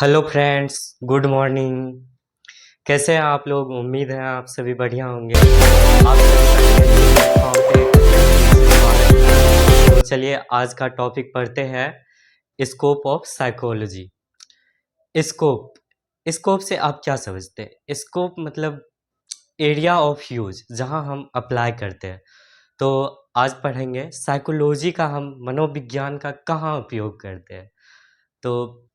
Hello friends, good morning. कैसे हैं आप लोग? उम्मीद है आप सभी बढ़िया होंगे। आप सभी का टेली प्लेटफॉर्म पे स्वागत है। तो चलिए आज का टॉपिक पढ़ते हैं, scope of psychology. Scope scope से आप क्या समझते हैं? स्कोप मतलब एरिया ऑफ यूज, जहां हम अप्लाई करते हैं। तो आज पढ़ेंगे साइकोलॉजी का, हम मनोविज्ञान का कहाँ उपयोग करते हैं। तो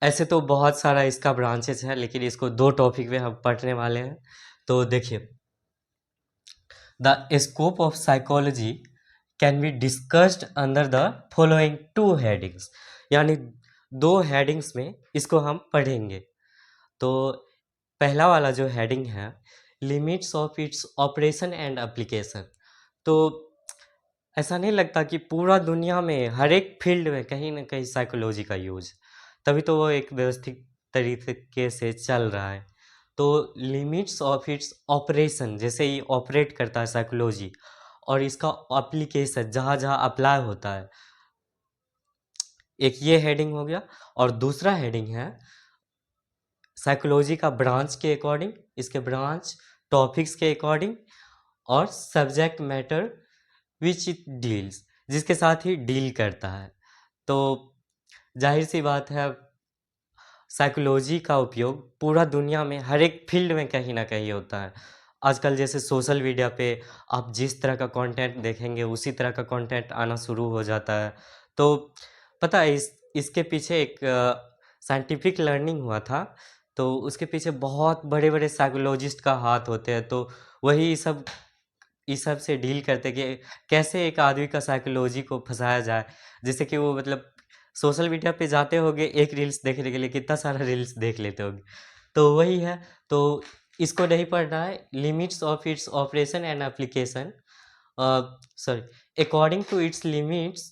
ऐसे तो बहुत सारा इसका ब्रांचेस है, लेकिन इसको दो टॉपिक में हम पढ़ने वाले हैं। तो देखिए, the scope of psychology can be discussed under the following two headings, यानी दो हेडिंग्स में इसको हम पढ़ेंगे। तो पहला वाला जो हेडिंग है, limits of its operation and application. तो ऐसा नहीं लगता कि पूरा दुनिया में हर एक फील्ड में कहीं ना कहीं साइकोलॉजी का यूज, तभी तो वो एक व्यवस्थित तरीके से चल रहा है। तो लिमिट्स ऑफ इट्स ऑपरेशन, जैसे ही ऑपरेट करता है साइकोलॉजी, और इसका एप्लीकेशन जहाँ जहाँ अप्लाई होता है, एक ये हेडिंग हो गया। और दूसरा हेडिंग है साइकोलॉजी का ब्रांच के अकॉर्डिंग, इसके ब्रांच टॉपिक्स के अकॉर्डिंग, और subject matter which it deals, जिसके साथ ही डील करता है। तो जाहिर सी बात है, साइकोलॉजी का उपयोग पूरा दुनिया में हर एक फील्ड में कहीं ना कहीं होता है। आजकल जैसे सोशल मीडिया पे आप जिस तरह का कंटेंट देखेंगे उसी तरह का कंटेंट आना शुरू हो जाता है। तो पता है, इसके पीछे एक साइंटिफिक लर्निंग हुआ था। तो उसके पीछे बहुत बड़े बड़े साइकोलॉजिस्ट का हाथ होते हैं। तो वही इस सब से डील करते कि कैसे एक आदमी का साइकोलॉजी को फंसाया जाए। जैसे कि वो मतलब सोशल मीडिया पे जाते होगे एक रील्स देखने के लिए, कितना सारा रील्स देख लेते होगे। तो वही है। तो इसको नहीं पढ़ना है, limits of its operation and application, sorry, according to its limits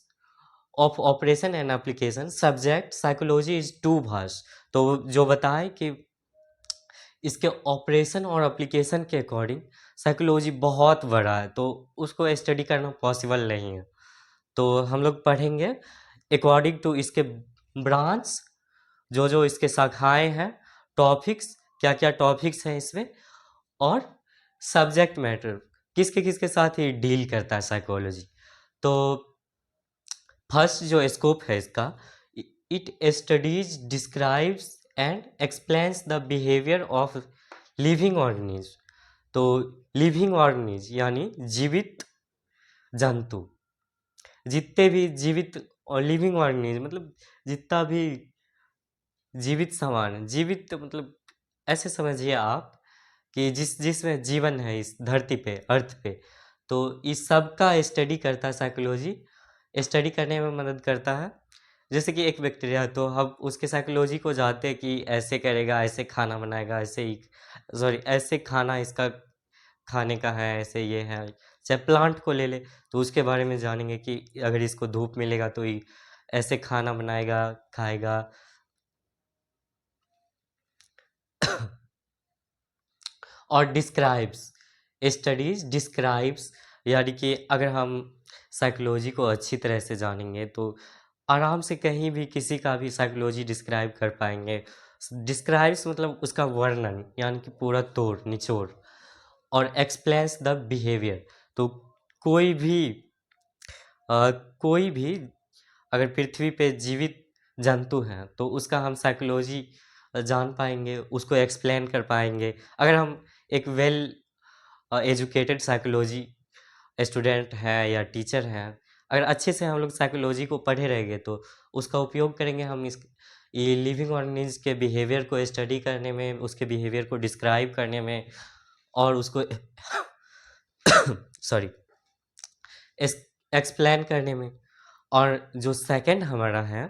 of operation and application subject psychology is too vast. तो जो बताए कि इसके ऑपरेशन और एप्लीकेशन के अकॉर्डिंग साइकोलॉजी बहुत बड़ा है, तो उसको स्टडी करना पॉसिबल नहीं है। तो हम लोग पढ़ेंगे अकॉर्डिंग टू इसके ब्रांच, जो जो इसके शाखाएं हैं, टॉपिक्स, क्या क्या टॉपिक्स हैं इसमें, और सब्जेक्ट मैटर, किसके किसके साथ ही डील करता है साइकोलॉजी। तो फर्स्ट जो स्कोप है इसका, it studies, describes and explains the behaviour of living organism. तो लिविंग ऑर्गेनिज्म यानी जीवित जंतु, जितने भी जीवित, और लिविंग ऑर्गेनिज्म मतलब जितना भी जीवित सामान, जीवित मतलब ऐसे समझिए आप कि जिसमें जीवन है इस धरती पे, अर्थ पे। तो इस सब का स्टडी करता है साइकोलॉजी, स्टडी करने में मदद करता है। जैसे कि एक बैक्टीरिया है, तो हम उसके साइकोलॉजी को जानते हैं कि ऐसे करेगा, ऐसे खाना बनाएगा, ऐसे ही, सॉरी, ऐसे खाना इसका खाने का है, ऐसे ये है। चाहे प्लांट को ले ले, तो उसके बारे में जानेंगे कि अगर इसको धूप मिलेगा तो ये ऐसे खाना बनाएगा, खाएगा। और डिस्क्राइब्स, स्टडीज डिस्क्राइब्स, यानी कि अगर हम साइकोलॉजी को अच्छी तरह से जानेंगे तो आराम से कहीं भी किसी का भी साइकोलॉजी डिस्क्राइब कर पाएंगे। डिस्क्राइब्स मतलब उसका वर्णन, यानी कि पूरा तोड़ निचोड़। और एक्सप्लेन्स द बिहेवियर, तो कोई भी कोई भी अगर पृथ्वी पे जीवित जंतु हैं तो उसका हम साइकोलॉजी जान पाएंगे, उसको एक्सप्लेन कर पाएंगे। अगर हम एक वेल एजुकेटेड साइकोलॉजी स्टूडेंट है या टीचर हैं, अगर अच्छे से हम लोग साइकोलॉजी को पढ़े रहेंगे तो उसका उपयोग करेंगे हम इस ये लिविंग ऑर्गेनिज्म के बिहेवियर को स्टडी करने में, उसके बिहेवियर को डिस्क्राइब करने में, और उसको सॉरी, एक्सप्लेन करने में। और जो सेकंड हमारा है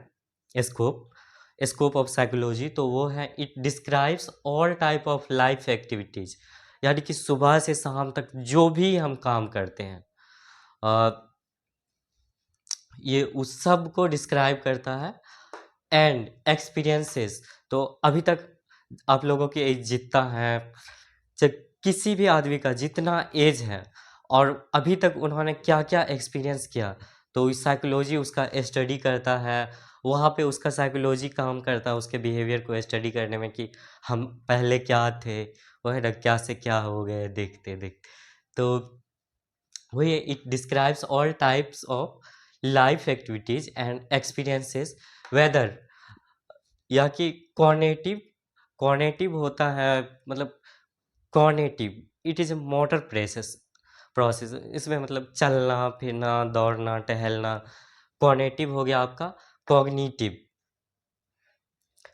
स्कोप, स्कोप ऑफ साइकोलॉजी, तो वो है it describes all type of life activities, यानी कि सुबह से शाम तक जो भी हम काम करते हैं, अ, ये उस सब को डिस्क्राइब करता है। एंड एक्सपीरियंसेस, तो अभी तक आप लोगों की एज जितना है, चाहे किसी भी आदमी का जितना एज है, और अभी तक उन्होंने क्या क्या एक्सपीरियंस किया, तो इस साइकोलॉजी उसका स्टडी करता है, वहाँ पे उसका साइकोलॉजी काम करता है उसके बिहेवियर को स्टडी करने में कि हम पहले क्या थे, वो है ना क्या से क्या हो गए देखते देखते। तो वही it describes all types of life activities and experiences whether, या कि कॉग्निटिव, कॉग्निटिव होता है मतलब cognitive, it is a motor process, process इसमें मतलब चलना फिरना दौड़ना टहलना। कॉग्निटिव हो गया आपका कॉग्निटिव,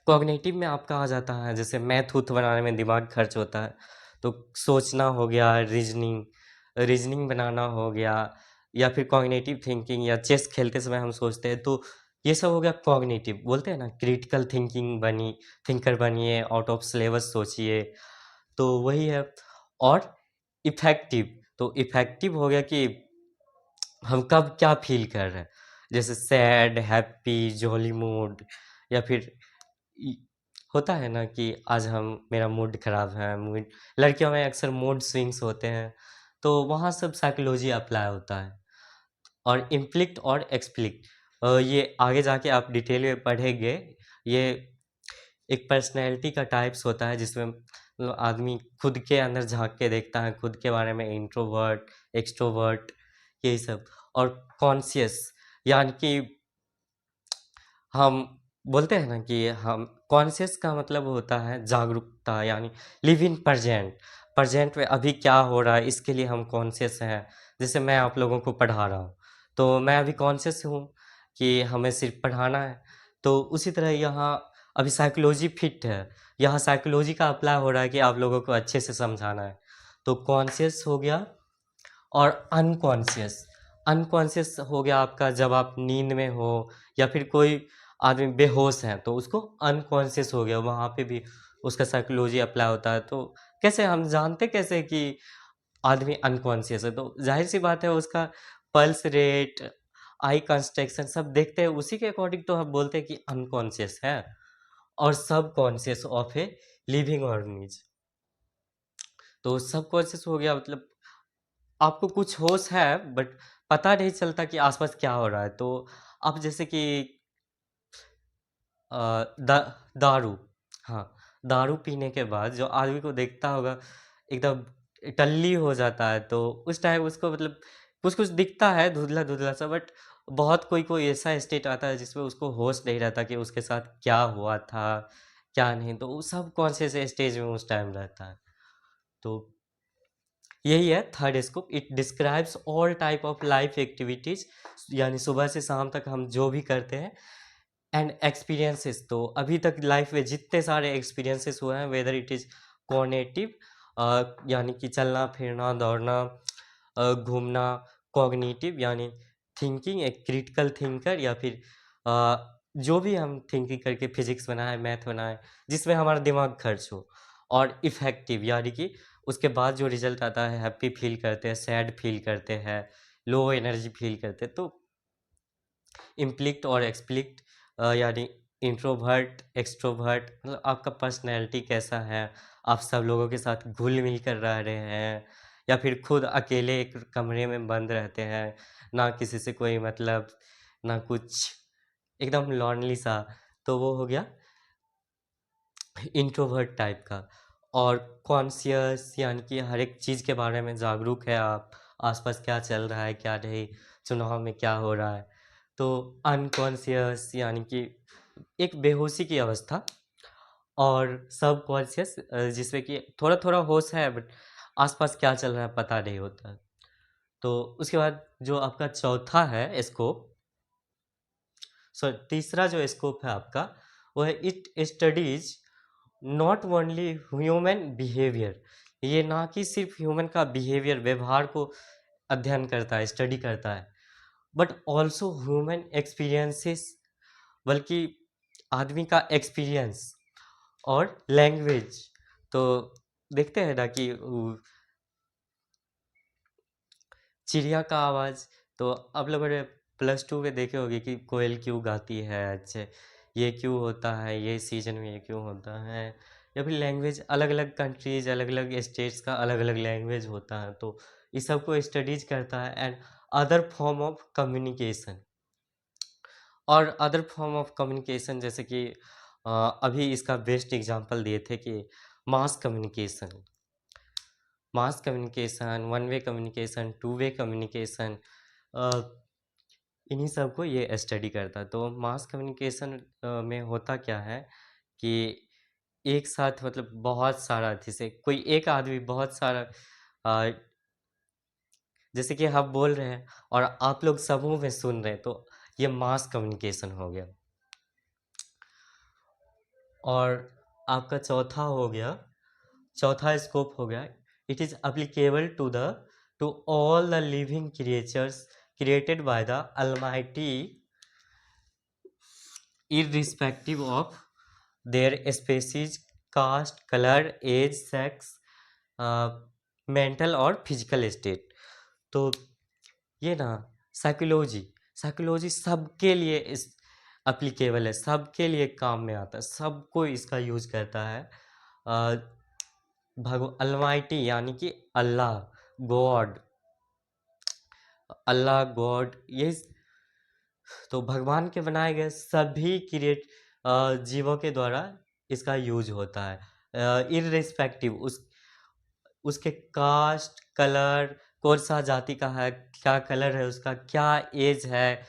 कॉग्निटिव में आपका आ जाता है जैसे मैथ उथ बनाने में दिमाग खर्च होता है, तो सोचना हो गया, रीजनिंग, रीजनिंग बनाना हो गया, या फिर कॉग्निटिव थिंकिंग, या चेस खेलते समय हम सोचते हैं, तो ये सब हो गया कॉग्निटिव। बोलते हैं ना क्रिटिकल थिंकिंग बनी, थिंकर बनिए, आउट ऑफ सिलेबस सोचिए, तो वही है। और इफेक्टिव, तो इफेक्टिव हो गया कि हम कब क्या फील कर रहे हैं, जैसे सैड, हैप्पी, जॉली मूड, या फिर इ होता है ना कि आज हम मेरा मूड खराब है, मूड, लड़कियों में अक्सर मूड स्विंग्स होते हैं, तो वहाँ सब साइकोलॉजी अप्लाई होता है। और इम्प्लिक्ट और एक्सप्लिक्ट, ये आगे जाके आप डिटेल में पढ़ेंगे। ये एक पर्सनैलिटी का टाइप्स होता है जिसमें मतलब आदमी खुद के अंदर झाँक के देखता है, खुद के बारे में, इंट्रोवर्ट, एक्सट्रोवर्ट, यही सब। और कॉन्शियस, यानी कि हम बोलते हैं ना कि हम कॉन्शियस का मतलब होता है जागरूकता, यानी लिव इन प्रेजेंट, प्रेजेंट में अभी क्या हो रहा है इसके लिए हम कॉन्शियस हैं। जैसे मैं आप लोगों को पढ़ा रहा हूँ, तो मैं अभी कॉन्शियस हूँ कि हमें सिर्फ पढ़ाना है। तो उसी तरह यहाँ अभी साइकोलॉजी फिट है, यहाँ साइकोलॉजी का अप्लाई हो रहा है कि आप लोगों को अच्छे से समझाना है। तो कॉन्शियस हो गया। और अनकॉन्शियस, अनकॉन्शियस हो गया आपका जब आप नींद में हो, या फिर कोई आदमी बेहोश है तो उसको अनकॉन्शियस हो गया, वहाँ पे भी उसका साइकोलॉजी अप्लाई होता है। तो कैसे हम जानते कैसे कि आदमी अनकॉन्शियस है, तो जाहिर सी बात है उसका पल्स रेट, आई कंस्ट्रक्शन सब देखते हैं, उसी के अकॉर्डिंग तो हम बोलते हैं कि अनकॉन्शियस है। और सब conscious of a living organism, तो सब कॉन्शियस हो गया मतलब आपको कुछ होश है बट पता नहीं चलता कि आसपास क्या हो रहा है। तो आप जैसे कि अ, दा दारू, हाँ, दारू पीने के बाद जो आदमी को देखता होगा एकदम टल्ली हो जाता है, तो उस टाइम उसको मतलब कुछ-कुछ दिखता है धुंधला-धुंधला सा, बट बहुत कोई-कोई ऐसा स्टेट आता है जिसमें उसको होश नहीं रहता कि उसके साथ क्या हुआ था, क्या नहीं, तो वो सब कॉन्शियस स्टेज में उस टाइम रहता है। तो यही है third scope, it describes all type of life activities, यानी सुबह से शाम तक हम जो भी करते हैं, एंड एक्सपीरियंसेस, तो अभी तक लाइफ में जितने सारे एक्सपीरियंसेस हुए हैं, वेदर इट इज कॉग्निटिव, यानी कि चलना फिरना दौड़ना, घूमना, कॉग्निटिव यानी थिंकिंग, एक क्रिटिकल थिंकर, या फिर जो भी हम थिंकिंग करके फिजिक्स बनाए, मैथ बनाए, जिसमें हमारा दिमाग खर्च हो। और इफेक्टिव यानी कि उसके बाद जो रिजल्ट आता है, हैप्पी फील करते हैं, सैड फील करते हैं, लो एनर्जी फील करते हैं। तो इम्प्लिक्ट और एक्सप्लिक्ट, यानी इंट्रोवर्ट, एक्सट्रोवर्ट, मतलब आपका पर्सनैलिटी कैसा है, आप सब लोगों के साथ घुल मिल कर रह रहे हैं, या फिर खुद अकेले एक कमरे में बंद रहते हैं, ना किसी से कोई मतलब, ना कुछ, एकदम लॉनली सा। तो वो हो गया इंट्रोवर्ट टाइप का। और कॉन्शियस यानी कि हर एक चीज़ के बारे में जागरूक है आप, आसपास क्या चल रहा है क्या नहीं, चुनाव में क्या हो रहा है। तो अनकॉन्शियस यानी कि एक बेहोशी की अवस्था। और सब कॉन्शियस जिसमें कि थोड़ा थोड़ा होश है बट आसपास क्या चल रहा है पता नहीं होता। तो उसके बाद जो आपका चौथा है स्कोप, तीसरा जो स्कोप है आपका, वो है it studies not only human behaviour, ये ना कि सिर्फ ह्यूमन का बिहेवियर, व्यवहार को अध्ययन करता है, स्टडी करता है, बट ऑल्सो ह्यूमन एक्सपीरियंसेस, बल्कि आदमी का एक्सपीरियंस और लैंग्वेज। तो देखते हैं ना कि चिड़िया का आवाज़, तो आप लोगों ने प्लस टू में देखे होंगे कि कोयल क्यों गाती है, अच्छे ये क्यों होता है, ये सीजन में ये क्यों होता है, या फिर लैंग्वेज, अलग अलग कंट्रीज, अलग अलग स्टेट्स का अलग अलग लैंग्वेज होता है, तो इस सब को स्टडीज करता है। And other form of communication. और अदर फॉर्म ऑफ कम्युनिकेशन जैसे कि अभी इसका बेस्ट एग्जांपल दिए थे कि mass communication, one way communication, two way communication, इन्हीं सब को ये स्टडी करता है। तो मास कम्युनिकेशन में होता क्या है कि एक साथ मतलब बहुत सारा, जैसे कोई एक आदमी बहुत सारा अ, जैसे कि हम बोल रहे हैं और आप लोग समूह में सुन रहे हैं, तो ये मास कम्युनिकेशन हो गया। और आपका चौथा स्कोप हो गया, it is applicable to all the living creatures created by the almighty irrespective of their species, caste, color, age, sex, mental और फिजिकल स्टेट। तो ये ना साइकोलॉजी साइकोलॉजी सबके लिए इस एप्लीकेबल है, सबके लिए काम में आता है, सबको इसका यूज करता है। अलमाइटी यानी कि गॉड गॉड ये, तो भगवान के बनाए गए सभी जीवों के द्वारा इसका यूज होता है, इर्रिस्पेक्टिव उसके कास्ट, कलर, कौन सा जाति का है, क्या कलर है उसका, क्या एज है,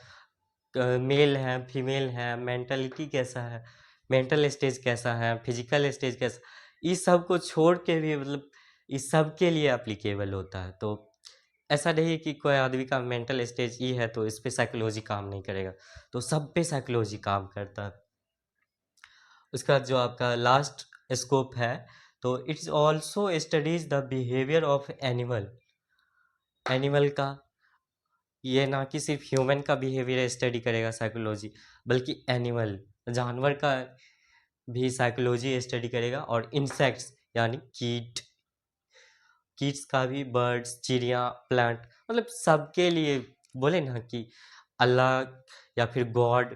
मेल है, फीमेल है, मेंटलिटी कैसा है, मेंटल स्टेज कैसा है, फिजिकल स्टेज कैसा, इस सब को छोड़ के भी मतलब इस सब के लिए एप्लीकेबल होता है। तो ऐसा नहीं कि कोई आदमी का मेंटल स्टेज ई है तो इस पे साइकोलॉजी काम नहीं करेगा, तो सब पे साइकोलॉजी काम करता है। उसका जो आपका लास्ट स्कोप है, तो it's also studies the behaviour of animal का। ये ना कि सिर्फ ह्यूमन का बिहेवियर स्टडी करेगा साइकोलॉजी, बल्कि एनिमल जानवर का भी साइकोलॉजी स्टडी करेगा, और इंसेक्ट्स यानी कीट्स का भी, बर्ड्स, चिड़िया, प्लांट, मतलब सबके लिए बोले ना कि अल्लाह या फिर गॉड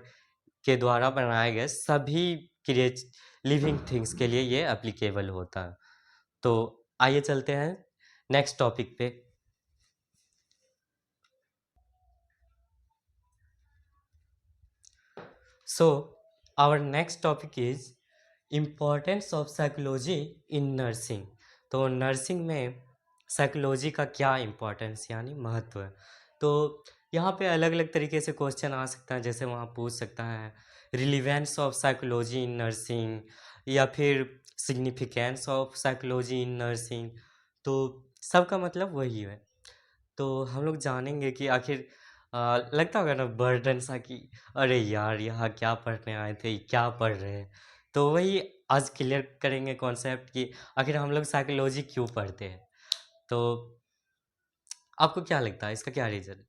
के द्वारा बनाए गए सभी क्रिएट लिविंग थिंग्स के लिए ये एप्लीकेबल होता है। तो आइए चलते हैं नेक्स्ट टॉपिक पे। So our next topic is importance of psychology in nursing. तो नर्सिंग में साइकोलॉजी का क्या इम्पोर्टेंस यानी महत्व है। तो यहाँ पे अलग अलग तरीके से क्वेश्चन आ सकता है, जैसे वहाँ पूछ सकता है relevance of psychology in nursing, या फिर significance of psychology in nursing. तो सबका मतलब वही है। तो हम लोग जानेंगे कि आखिर लगता होगा ना बर्डन सा कि अरे यार यहाँ क्या पढ़ने आए थे, क्या पढ़ रहे हैं। तो वही आज क्लियर करेंगे कॉन्सेप्ट कि आखिर हम लोग साइकोलॉजी क्यों पढ़ते हैं। तो आपको क्या लगता है इसका क्या रीज़न है?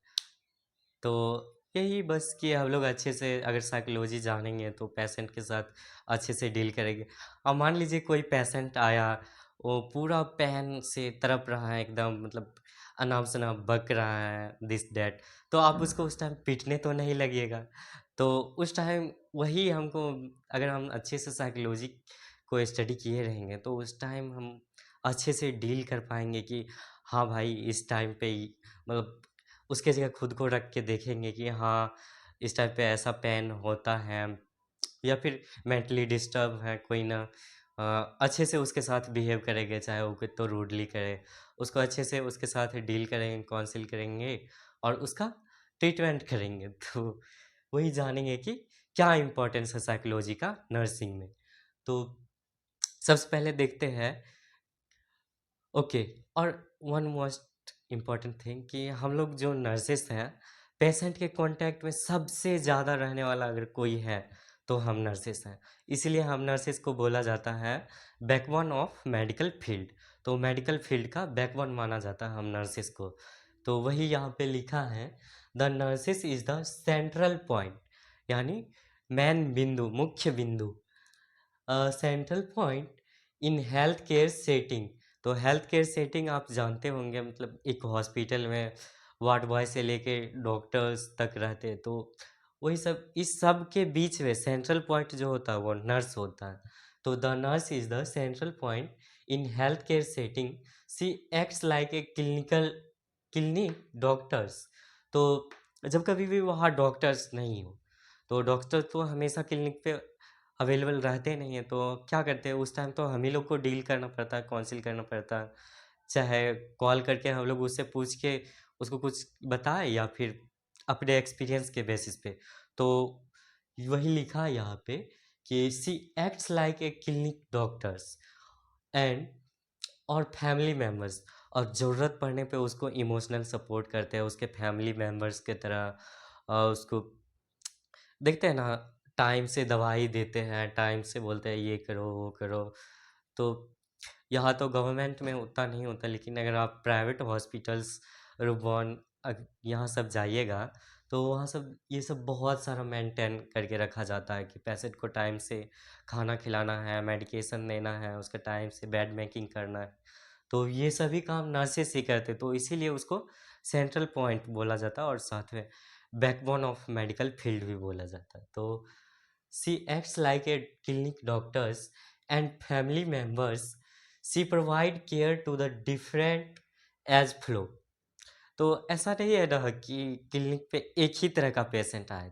तो यही बस कि हम लोग अच्छे से अगर साइकोलॉजी जानेंगे तो पेशेंट के साथ अच्छे से डील करेंगे। अब मान लीजिए कोई पेशेंट आया, वो पूरा पेन से तड़प रहा है एकदम, मतलब अनाप शनाप बक रहा है, दिस दैट, तो आप उसको उस टाइम पीटने तो नहीं लगिएगा। तो उस टाइम वही हमको, अगर हम अच्छे से साइकोलॉजी को स्टडी किए रहेंगे तो उस टाइम हम अच्छे से डील कर पाएंगे कि हाँ भाई इस टाइम पे मतलब उसके जगह खुद को रख के देखेंगे कि हाँ इस टाइप पे ऐसा पेन होता है, या फिर मेंटली डिस्टर्ब है कोई ना, अच्छे से उसके साथ बिहेव करेंगे, चाहे वो कितना रूडली करे, उसको अच्छे से उसके साथ डील करेंगे, काउंसिल करेंगे और उसका ट्रीटमेंट करेंगे। तो वही जानेंगे कि क्या इम्पोर्टेंस है साइकोलॉजी का नर्सिंग में। तो सबसे पहले देखते हैं, ओके, और वन मोस्ट इम्पॉर्टेंट थिंग कि हम लोग जो नर्सेस हैं, पेशेंट के कांटेक्ट में सबसे ज़्यादा रहने वाला अगर कोई है तो हम नर्सेस हैं। इसीलिए हम नर्सेस को बोला जाता है बैकबोन ऑफ मेडिकल फील्ड। तो मेडिकल फील्ड का बैकबोन माना जाता है हम नर्सेस को। तो वही यहाँ पे लिखा है, the nurses is the central point, यानी मेन बिंदु, मुख्य बिंदु, central point in health care setting. तो हेल्थ केयर सेटिंग आप जानते होंगे, मतलब एक हॉस्पिटल में वार्ड बॉय से लेके डॉक्टर्स तक रहते हैं, तो वही सब, इस सब के बीच में सेंट्रल पॉइंट जो होता है वो नर्स होता है। तो the nurse is the central point in health care setting, she acts like a clinic doctors. तो जब कभी भी वहाँ डॉक्टर्स नहीं हो, तो डॉक्टर तो हमेशा क्लिनिक पे अवेलेबल रहते नहीं हैं, तो क्या करते हैं उस टाइम तो हम ही लोग को डील करना पड़ता है, काउंसिल करना पड़ता है। चाहे कॉल करके हम लोग उससे पूछ के उसको कुछ बताएँ या फिर अपने एक्सपीरियंस के बेसिस पे। तो वही लिखा है यहाँ पे कि she acts like a clinic doctors and और फैमिली मेंबर्स, और ज़रूरत पड़ने पे उसको इमोशनल सपोर्ट करते हैं, उसके फैमिली मेंबर्स की तरह उसको देखते हैं ना, टाइम से दवाई देते हैं, टाइम से बोलते हैं ये करो, वो करो। तो यहाँ तो गवर्नमेंट में उतना नहीं होता, लेकिन अगर आप प्राइवेट हॉस्पिटल्स, रुबॉन यहाँ सब जाइएगा, तो वहाँ सब ये सब बहुत सारा मेंटेन करके रखा जाता है कि पेशेंट को टाइम से खाना खिलाना है, मेडिकेशन देना है, उसका टाइम से बेड मेकिंग करना है। तो ये सभी काम नर्सेस ही करते, तो इसीलिए उसको सेंट्रल पॉइंट बोला जाता है और साथ में बैकबोन ऑफ मेडिकल फील्ड भी बोला जाता है। तो she acts like a clinic doctors and family members, she provide care to the different age flow. तो ऐसा नहीं है ना कि क्लिनिक पे एक ही तरह का पेशेंट आए,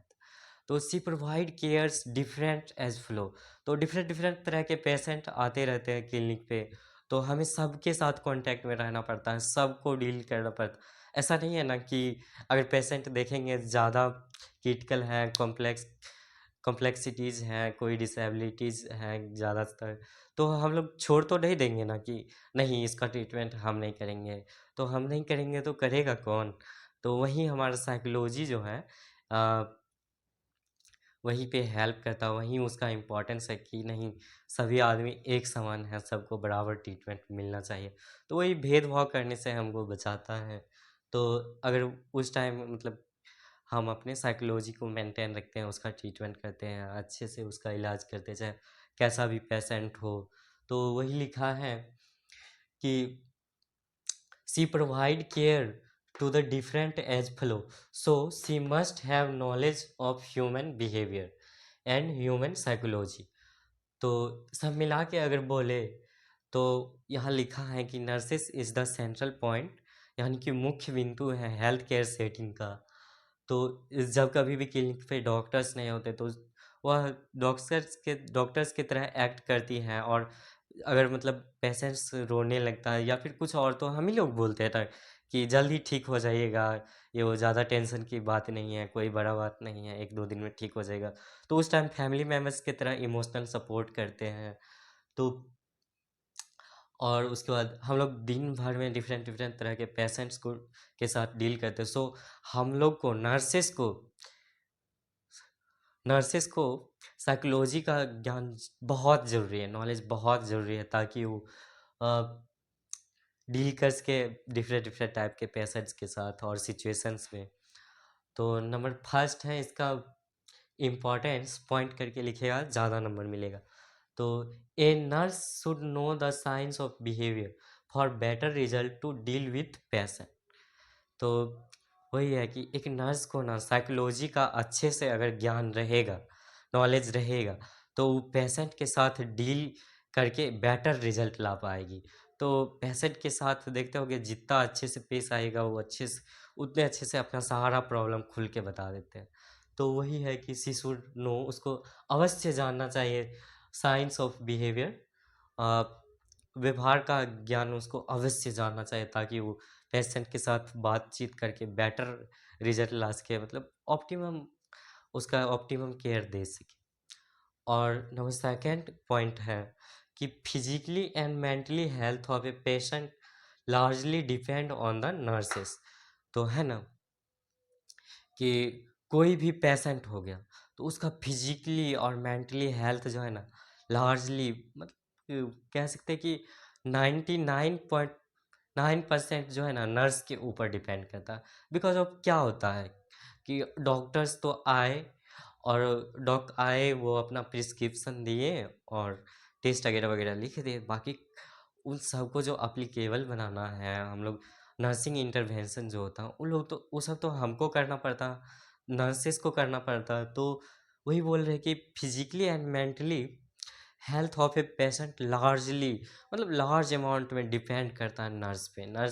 तो she provide cares different age flow. तो डिफरेंट डिफरेंट तरह के पेशेंट आते रहते हैं क्लिनिक पे, तो हमें सबके साथ कांटेक्ट में रहना पड़ता है, सबको डील करना पड़ता है। ऐसा नहीं है ना कि अगर पेशेंट देखेंगे ज़्यादा क्रिटिकल है, कॉम्प्लेक्सिटीज़ हैं, कोई डिसेबिलिटीज़ हैं ज़्यादातर, तो हम लोग छोड़ तो नहीं देंगे ना कि नहीं इसका ट्रीटमेंट हम नहीं करेंगे। तो हम नहीं करेंगे तो करेगा कौन? तो वही हमारा साइकोलॉजी जो है अ, वहीं पे हेल्प करता है, वहीं उसका इम्पोर्टेंस है कि नहीं, सभी आदमी एक समान है, सबको बराबर ट्रीटमेंट मिलना चाहिए। तो वही भेदभाव करने से हमको बचाता है। तो अगर उस टाइम मतलब हम अपने साइकोलॉजी को मेंटेन रखते हैं, उसका ट्रीटमेंट करते हैं, अच्छे से उसका इलाज करते हैं, चाहे कैसा भी पेशेंट हो। तो वही लिखा है कि she provide care to the different age flow, so she must have knowledge of human behavior and human psychology। तो सब मिला के अगर बोले तो यहाँ लिखा है कि nurses is the central point, यानी कि मुख्य बिंदु है हेल्थ केयर सेटिंग का। तो जब कभी भी क्लिनिक पे डॉक्टर्स नहीं होते, तो वह डॉक्टर्स की तरह एक्ट करती हैं, और अगर मतलब पेशेंट्स रोने लगता है या फिर कुछ और, तो हम ही लोग बोलते हैं ना कि जल्दी ठीक हो जाइएगा, ये वो ज़्यादा टेंशन की बात नहीं है, कोई बड़ा बात नहीं है, 1-2 दिन में ठीक हो जाएगा। तो उस टाइम फैमिली मेंबर्स की तरह इमोशनल सपोर्ट करते हैं। तो और उसके बाद हम लोग दिन भर में डिफरेंट डिफरेंट तरह के पेशेंट्स को के साथ डील करते हैं। सो हम लोग को नर्सेस को साइकोलॉजी का ज्ञान बहुत ज़रूरी है, नॉलेज बहुत ज़रूरी है, ताकि वो डील कर सके डिफरेंट डिफरेंट टाइप के पेशेंट्स के साथ और सिचुएशंस में। तो नंबर फर्स्ट है इसका इम्पोर्टेंस पॉइंट करके लिखेगा, ज़्यादा नंबर मिलेगा। तो a nurse should know the science of behaviour for better result to deal with patient. तो वही है कि एक नर्स को ना साइकोलॉजी का अच्छे से अगर ज्ञान रहेगा, नॉलेज रहेगा, तो वो पेशेंट के साथ डील करके बेटर रिजल्ट ला पाएगी। तो पेशेंट के साथ देखते होगे जितना अच्छे से पेश आएगा, वो अच्छे से उतने अच्छे से अपना सारा प्रॉब्लम खुल के बता देते हैं। तो वही है कि शी शुड नो, उसको अवश्य जानना चाहिए साइंस ऑफ बिहेवियर, व्यवहार का ज्ञान उसको अवश्य जानना चाहिए, ताकि वो पेशेंट के साथ बातचीत करके बेटर रिजल्ट ला सके, मतलब ऑप्टिमम उसका ऑप्टिमम केयर दे सके। और नंबर सेकंड पॉइंट है कि physically and mentally health of a patient largely depend on the nurses. तो है ना कि कोई भी पेशेंट हो गया, तो उसका फिजिकली और मेंटली हेल्थ जो है ना, लार्जली मतलब कह सकते हैं कि 99.9% जो है ना नर्स के ऊपर डिपेंड करता है। बिकॉज ऑफ क्या होता है कि डॉक्टर्स तो आए, और डॉक आए वो अपना प्रिस्क्रिप्शन दिए और टेस्ट वगैरह वगैरह लिख दिए, बाकी उन सबको जो अप्लीकेबल बनाना है, हम लोग नर्सिंग इंटरवेंशन जो होता है उन लोग, तो वो सब तो हमको करना पड़ता, नर्सेस को करना पड़ता। तो वही बोल रहे कि physically and mentally health of a patient largely, मतलब लार्ज अमाउंट में डिपेंड करता है नर्स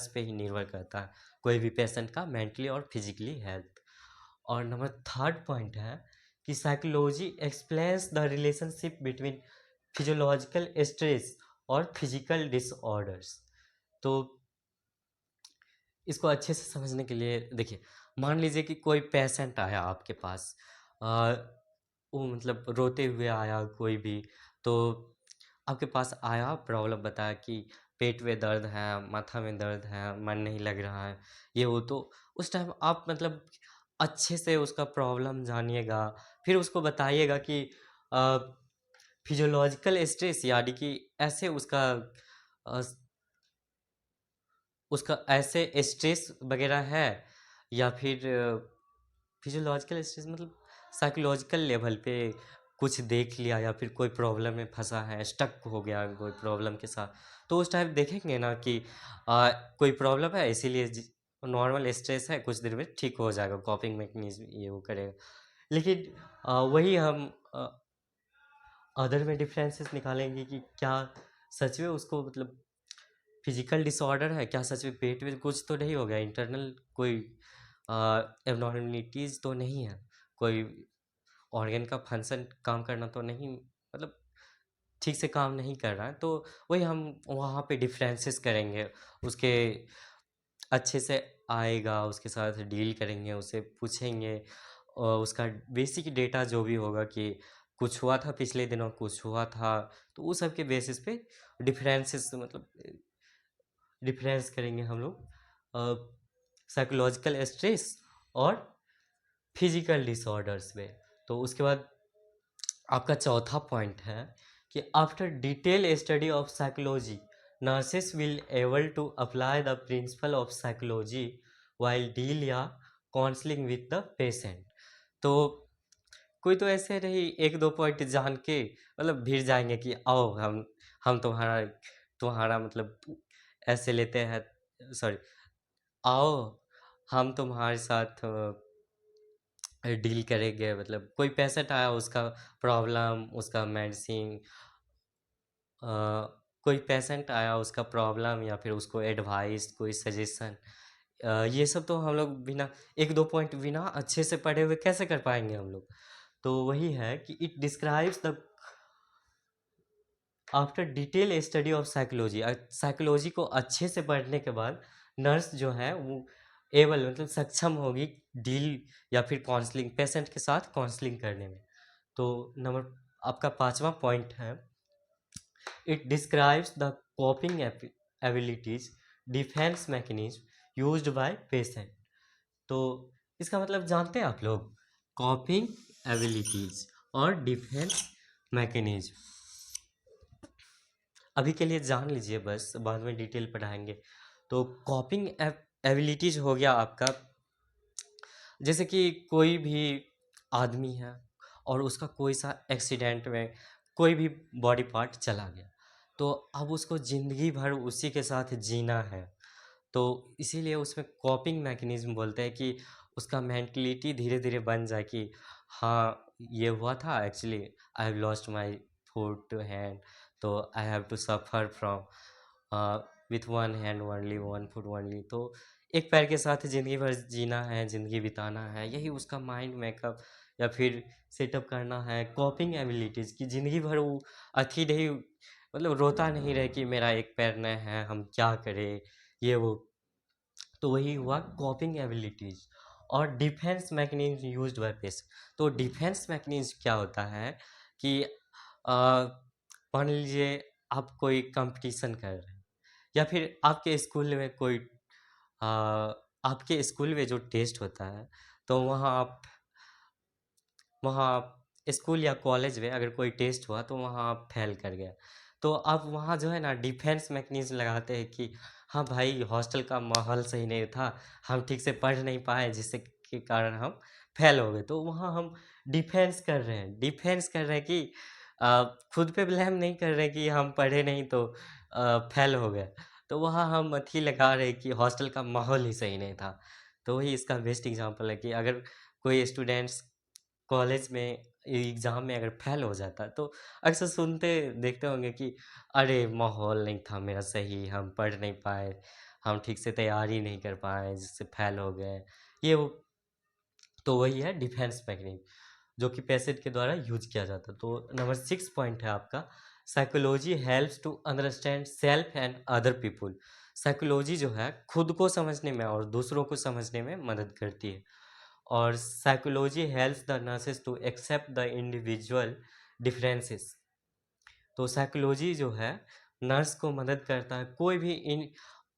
पे ही निर्भर करता है। कोई भी पेशेंट का मेंटली और फिजिकली हेल्थ। और नंबर थर्ड पॉइंट है कि psychology explains the relationship between physiological stress और फिजिकल डिसऑर्डर्स। तो इसको अच्छे से समझने के लिए देखिए, मान लीजिए कि कोई पेशेंट आया आपके पास, अ, वो मतलब रोते हुए आया कोई भी, तो आपके पास आया, प्रॉब्लम बताया कि पेट में दर्द है, माथा में दर्द है, मन नहीं लग रहा है, ये वो। तो उस टाइम आप मतलब अच्छे से उसका प्रॉब्लम जानिएगा, फिर उसको बताइएगा कि अ, फिजियोलॉजिकल स्ट्रेस यानी कि ऐसे अ, उसका ऐसे स्ट्रेस वगैरह है, या फिर फिजियोलॉजिकल स्ट्रेस मतलब साइकोलॉजिकल लेवल पे कुछ देख लिया, या फिर कोई प्रॉब्लम में फंसा है, स्टक हो गया कोई प्रॉब्लम के साथ, तो उस टाइम देखेंगे ना कि कोई प्रॉब्लम है, इसीलिए नॉर्मल स्ट्रेस है, कुछ देर में ठीक हो जाएगा, कॉपिंग मैकेनिज्म ये वो करेगा। लेकिन वही हम अदर में डिफरेंसेस निकालेंगे कि क्या सच में उसको मतलब फिजिकल डिसऑर्डर है, क्या सच में पेट में कुछ तो नहीं हो गया, इंटरनल कोई एबनॉर्मलिटीज़ तो नहीं है, कोई ऑर्गन का फंक्शन काम करना तो नहीं, मतलब ठीक से काम नहीं कर रहा है। तो वही हम वहाँ पे डिफरेंसेस करेंगे, उसके अच्छे से आएगा, उसके साथ डील करेंगे, उसे पूछेंगे, और उसका बेसिक डेटा जो भी होगा कि कुछ हुआ था पिछले दिनों, कुछ हुआ था, तो उस सब के बेसिस पे डिफरेंसेस मतलब डिफरेंस करेंगे हम लोग साइकोलॉजिकल स्ट्रेस और फिजिकल डिसऑर्डर्स में। तो उसके बाद आपका चौथा पॉइंट है कि after detail study of psychology nurses will able to apply the principle of psychology while deal या काउंसलिंग विद द पेशेंट। तो कोई तो ऐसे नहीं एक दो पॉइंट जान के मतलब भिड़ जाएंगे कि आओ हम तुम्हारा तुम्हारा मतलब ऐसे लेते हैं, सॉरी, आओ हम तुम्हारे साथ डील करेंगे, मतलब कोई पेशेंट आया, उसका प्रॉब्लम, उसका मेडिसिन, कोई पेशेंट आया, उसका प्रॉब्लम या फिर उसको एडवाइस, कोई सजेशन, ये सब तो हम लोग बिना एक दो पॉइंट बिना अच्छे से पढ़े हुए कैसे कर पाएंगे हम लोग। तो वही है कि it describes the after detail study of psychology, psychology को अच्छे से पढ़ने के बाद नर्स जो है वो एबल मतलब सक्षम होगी डील या फिर काउंसलिंग, पेशेंट के साथ काउंसलिंग करने में। तो नंबर आपका पांचवा पॉइंट है, it describes the कॉपिंग abilities defence mechanism used by patient. तो इसका मतलब जानते हैं आप लोग, कॉपिंग एबिलिटीज और डिफेंस मैकेनिज्म अभी के लिए जान लीजिए, बस बाद में डिटेल पढ़ाएंगे। तो कॉपिंग एबिलिटीज हो गया आपका, जैसे कि कोई भी आदमी है और उसका कोई सा एक्सीडेंट में कोई भी बॉडी पार्ट चला गया, तो अब उसको ज़िंदगी भर उसी के साथ जीना है। तो इसीलिए उसमें कॉपिंग मैकेनिज्म बोलते हैं कि उसका मेंटलिटी धीरे धीरे बन जाए कि हाँ ये हुआ था, actually I have lost my foot two hand, तो I have to suffer from with one hand only, one foot only. तो एक पैर के साथ ज़िंदगी भर जीना है, ज़िंदगी बिताना है, यही उसका माइंड मेकअप या फिर सेटअप करना है। कॉपिंग एबिलिटीज़ की ज़िंदगी भर वो अथी नहीं, मतलब रोता नहीं रहे कि मेरा एक पैर नहीं है, हम क्या करें, ये वो। तो वही हुआ कॉपिंग एबिलिटीज। और defence mechanism used by patient. तो डिफेंस मैकेनिज्म क्या होता है कि मान लीजिए आप कोई कंपटीशन कर रहे हैं, या फिर आपके स्कूल में कोई अ, आपके स्कूल में जो टेस्ट होता है, तो वहाँ आप स्कूल या कॉलेज में अगर कोई टेस्ट हुआ तो वहाँ आप फेल कर गए, तो आप वहाँ जो है ना डिफेंस मैकेनिज्म लगाते हैं कि हाँ भाई हॉस्टल का माहौल सही नहीं था, हम ठीक से पढ़ नहीं पाए, जिससे के कारण हम फेल हो गए। तो वहाँ हम डिफेंस कर रहे हैं, डिफेंस कर रहे हैं कि खुद पे ब्लेम नहीं कर रहे कि हम पढ़े नहीं तो फेल हो गए। तो वहाँ हम अथी लगा रहे कि हॉस्टल का माहौल ही सही नहीं था। तो वही इसका बेस्ट एग्जांपल है कि अगर कोई स्टूडेंट्स कॉलेज में एग्ज़ाम में अगर फेल हो जाता है, तो अक्सर सुनते देखते होंगे कि अरे माहौल नहीं था मेरा सही, हम पढ़ नहीं पाए, हम ठीक से तैयारी नहीं कर पाए जिससे फेल हो गए, ये वो। तो वही है डिफेंस मैकेनिज्म, जो कि पेशेंट के द्वारा यूज किया जाता है। तो नंबर 6 पॉइंट है आपका, psychology helps to understand self and other people. Psychology जो है खुद को समझने में और दूसरों को समझने में मदद करती है। और psychology helps the nurses to accept the individual differences. तो साइकोलॉजी जो है नर्स को मदद करता है कोई भी इन,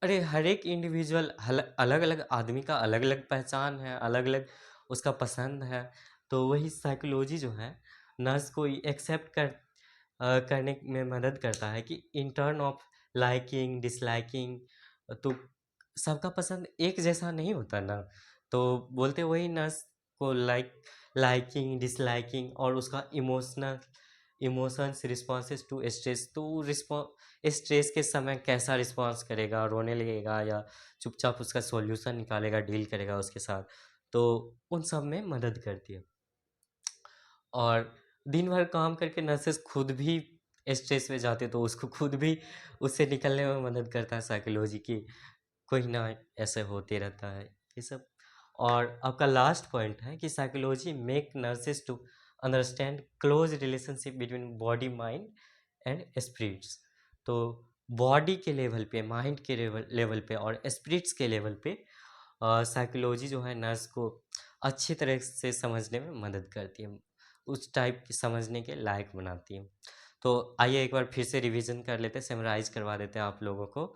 अरे हर एक इंडिविजुअल अलग अलग आदमी का अलग अलग पहचान है, अलग अलग उसका पसंद है। तो वही साइकोलॉजी जो है नर्स को एक्सेप्ट करने में मदद करता है कि in turn off liking disliking. तो सबका पसंद एक जैसा नहीं होता ना, तो बोलते वही नर्स को लाइकिंग डिसलाइकिंग और उसका इमोशंस रिस्पॉन्सेस टू स्ट्रेस। तो स्ट्रेस के समय कैसा रिस्पॉन्स करेगा, रोने लगेगा या चुपचाप उसका सॉल्यूशन निकालेगा, डील करेगा उसके साथ। तो उन सब में मदद करती है। और दिन भर काम करके नर्सेस खुद भी स्ट्रेस में जाते, तो उसको खुद भी उससे निकलने में मदद करता है साइकोलॉजी की, कोई ना ऐसे होते रहता है ये सब। और आपका लास्ट पॉइंट है कि psychology make nurses to understand close relationship between body mind and spirits. तो बॉडी के लेवल पे, माइंड के लेवल पे और स्पिरिट्स के लेवल पे साइकोलॉजी जो है नर्स को अच्छी तरह से समझने में मदद करती है, उस टाइप की समझने के लायक बनाती है। तो आइए एक बार फिर से रिवीजन कर लेते हैं, समराइज करवा देते हैं आप लोगों को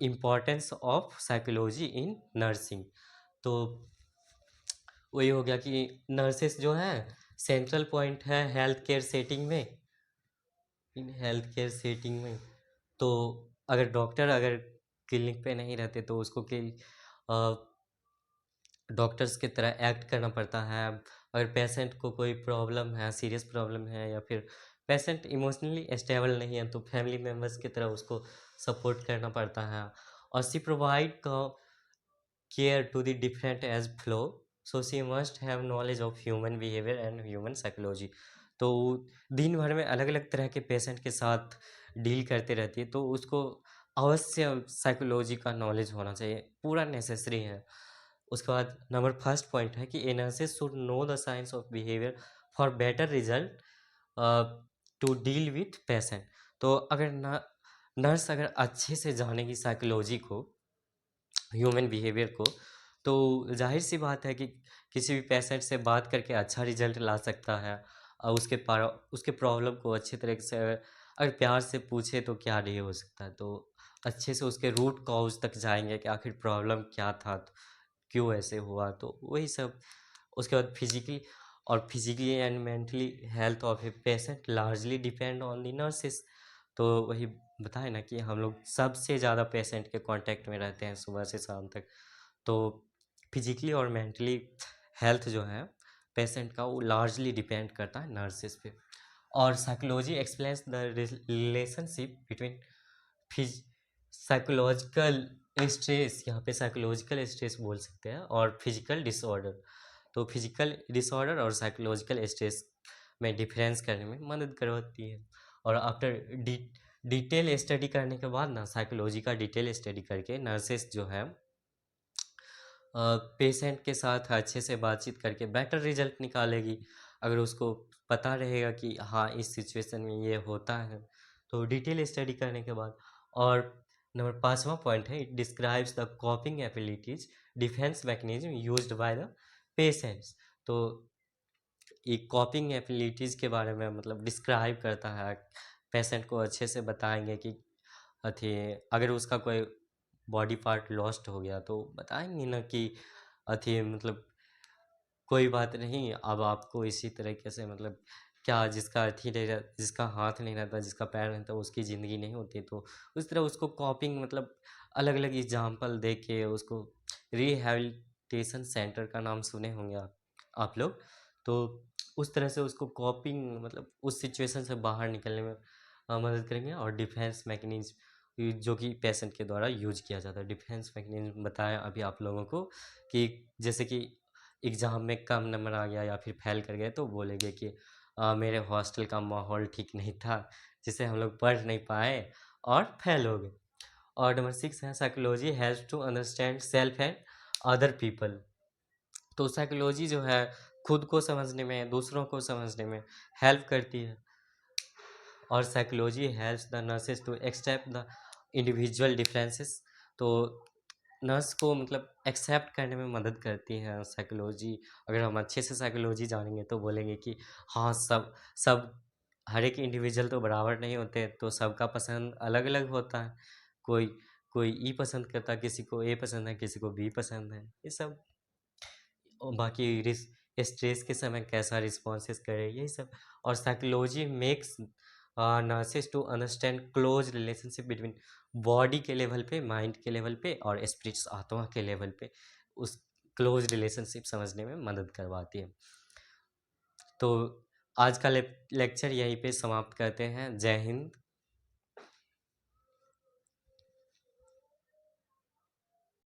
importance of psychology in nursing. तो वही हो गया कि नर्सेस जो है सेंट्रल पॉइंट है हेल्थ केयर सेटिंग में, इन हेल्थ केयर सेटिंग में। तो अगर डॉक्टर अगर क्लिनिक पे नहीं रहते तो उसको कि डॉक्टर्स की तरह एक्ट करना पड़ता है। अगर पेशेंट को कोई प्रॉब्लम है, सीरियस प्रॉब्लम है, या फिर पेशेंट इमोशनली स्टेबल नहीं है, तो फैमिली मेम्बर्स की तरह उसको सपोर्ट करना पड़ता है। और she provide care to the different as flow, so she must have knowledge of human behavior and human psychology। तो दिन भर में अलग अलग तरह के पेशेंट के साथ डील करते रहती है, तो उसको अवश्य साइकोलॉजी का नॉलेज होना चाहिए, पूरा नेसेसरी है। उसके बाद नंबर फर्स्ट पॉइंट है कि a nurses should know the science of behaviour for better result to deal with patient. तो अगर नर्स अगर अच्छे से जानेगी साइकोलॉजी को, ह्यूमन बिहेवियर को, तो जाहिर सी बात है कि किसी भी पेशेंट से बात करके अच्छा रिजल्ट ला सकता है। और उसके प्रॉब्लम को अच्छे तरह से अगर प्यार से पूछे तो क्या नहीं हो सकता है, तो अच्छे से उसके रूट कॉज तक जाएंगे कि आखिर प्रॉब्लम क्या था, तो क्यों ऐसे हुआ, तो वही सब। उसके बाद physically and mentally health of a patient largely depend on the nurses. तो वही बताए ना कि हम लोग सबसे ज़्यादा पेशेंट के कांटेक्ट में रहते हैं सुबह से शाम तक। तो फिजिकली और मेंटली हेल्थ जो है पेशेंट का, वो लार्जली डिपेंड करता है नर्सेस पे। और psychology explains the relationship between फिज साइकोलॉजिकल स्ट्रेस, यहाँ पे साइकोलॉजिकल स्ट्रेस बोल सकते हैं, और फिजिकल डिसऑर्डर। तो फिजिकल डिसऑर्डर और साइकोलॉजिकल स्ट्रेस में डिफरेंस करने में मदद करवाती है। और आफ्टर डिटेल स्टडी करने के बाद ना, साइकोलॉजी का डिटेल स्टडी करके नर्सेस जो है पेशेंट के साथ अच्छे से बातचीत करके बेटर रिजल्ट निकालेगी। अगर उसको पता रहेगा कि हाँ इस सिचुएशन में ये होता है, तो डिटेल स्टडी करने के बाद। और नंबर 5वां पॉइंट है, it describes the कॉपिंग abilities defence mechanism used by the patients. तो ये कॉपिंग एबिलिटीज़ के बारे में मतलब डिस्क्राइब करता है, पेशेंट को अच्छे से बताएंगे कि अथी अगर उसका कोई बॉडी पार्ट लॉस्ट हो गया तो बताएंगे ना कि अथी मतलब कोई बात नहीं, अब आपको इसी तरीके से मतलब क्या जिसका अथी नहीं रह जिसका हाथ नहीं रहता, जिसका पैर नहीं रहता, उसकी ज़िंदगी नहीं होती। तो उस तरह उसको कॉपिंग मतलब अलग अलग एग्जाम्पल दे के उसको, रिहैबिलिटेशन सेंटर का नाम सुने होंगे आप लोग। तो उस तरह से उसको कॉपिंग मतलब उस सिचुएशन से बाहर निकलने में मदद करेंगे। और डिफेंस मैकेनिज्म जो कि पेशेंट के द्वारा यूज किया जाता है, डिफेंस मैकेनिज्म बताया अभी आप लोगों को कि जैसे कि एग्ज़ाम में कम नंबर आ गया या फिर फेल कर गए, तो बोलेंगे कि मेरे हॉस्टल का माहौल ठीक नहीं था, जिससे हम लोग पढ़ नहीं पाए और फेल हो गए। और नंबर 6 है psychology helps to understand self and other people. तो साइकोलॉजी जो है खुद को समझने में, दूसरों को समझने में हेल्प करती है। और psychology helps the nurses to accept the individual differences. तो नर्स को मतलब एक्सेप्ट करने में मदद करती हैं साइकोलॉजी। अगर हम अच्छे से साइकोलॉजी जानेंगे तो बोलेंगे कि हाँ, सब सब हर एक इंडिविजुअल तो बराबर नहीं होते, तो सबका पसंद अलग अलग होता है। कोई कोई ई पसंद करता है, किसी को ए पसंद है, किसी को बी पसंद है, ये सब। और बाकी स्ट्रेस के समय कैसा रिस्पॉन्सेस करे, यही सब। और psychology makes nurses to understand close relationship between body के लेवल पे, माइंड के लेवल पे और स्पिरिट्स, आत्मा के लेवल पे उस क्लोज रिलेशनशिप समझने में मदद करवाती है। तो आज का लेक्चर यहीं पे समाप्त करते हैं। जय हिंद।